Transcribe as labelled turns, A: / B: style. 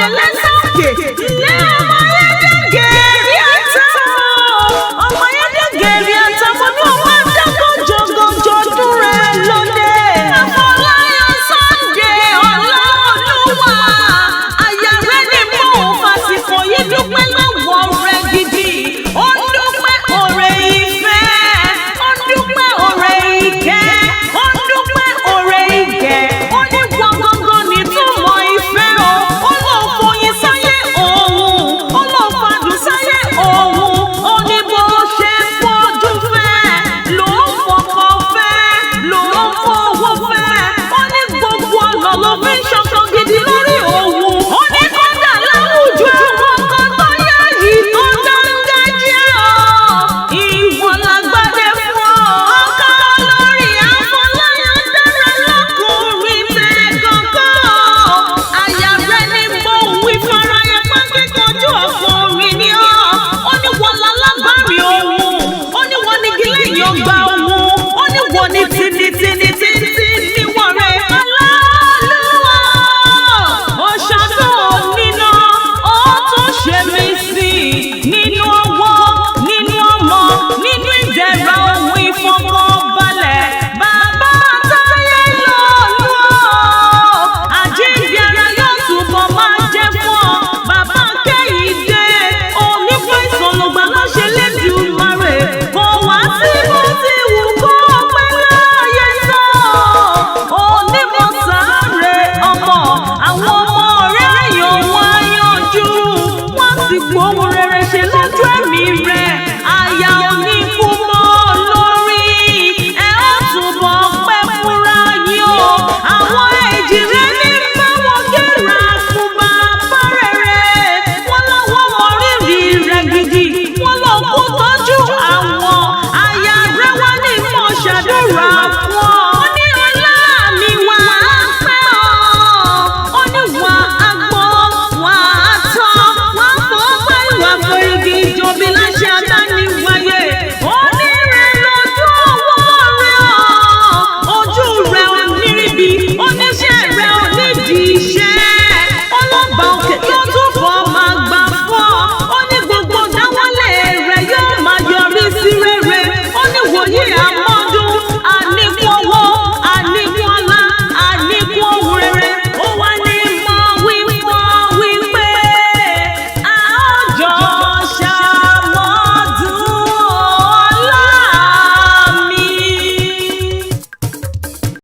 A: ọmọdé lẹ́sọ̀kè lé ọmọ ayédègèrè àtàwọn ọmọ ayédègèrè àtàwọn ní ọmọ adágọ́jọgọ́jọ ọdún rẹ̀ lóde. Afọláyan Sunday Ọláolúwa àyà rẹ̀ ni mò ń fàsìkò yìí dúpẹ́ lọ́wọ́ rẹ̀ gidi. Ó dúpẹ́ oore ìfẹ́, ó dúpẹ́ oore ìkẹ́, ó dúpẹ́ oore ìgẹ̀. Ó ní wọ́n gangan nìtúmọ̀ ìfẹ́ o. Ó lọ fòyìn sáyé òun, ó lọ fàdùn sáyé òun. Ó ní bó ṣe fojú fẹ́ ló ń fọkọ fẹ́, ló ń fowó fẹ́. Ó ní gbogbo ọ̀nà ló fi ń ṣọkọ gidi lórí òun. Ó ní kódà láwùjọ àwọn kan tó yá yìí tó dángájíá o. Ìwọ lágbádé fún ọ. Ọkọ olórí Afọláyan dára lọ́kùnrin tẹ̀ gángan. Àyà rẹ̀ ni mo wí fáráyé pé kíkanjú ọkùnrin ni ọ́. Ó ní wọ́n lálábàárí òun. Ó ní wọ́n ní gílẹ̀ ìyọ̀gbà òun. Ó ní wọ́n ní tìǹtìǹtìǹtì níwọ̀n rẹ̀. Ọláolúwa ó ṣàdùn nínú, ó tún ṣe mí sí nínú owó, nínú ọmọ, nínú ìdẹ̀ra ohun ìfọkànbalẹ̀. Bàbá táyé lọ́lú o, àjíǹde ara yóò túbọ̀ máa jẹ́ fún ọ. Bàbá Kẹ́hìndé onífàìsàn lọ́gbà lọ́ṣẹ́ lẹ́dùnmarè. Kò wá sí bó ti wù kó pẹ́ láyé tó. Onímọ̀ sáré ọmọ, àwọn ọmọ rẹ̀ yóò wá yanjú. Wọ́n sì gbóhùn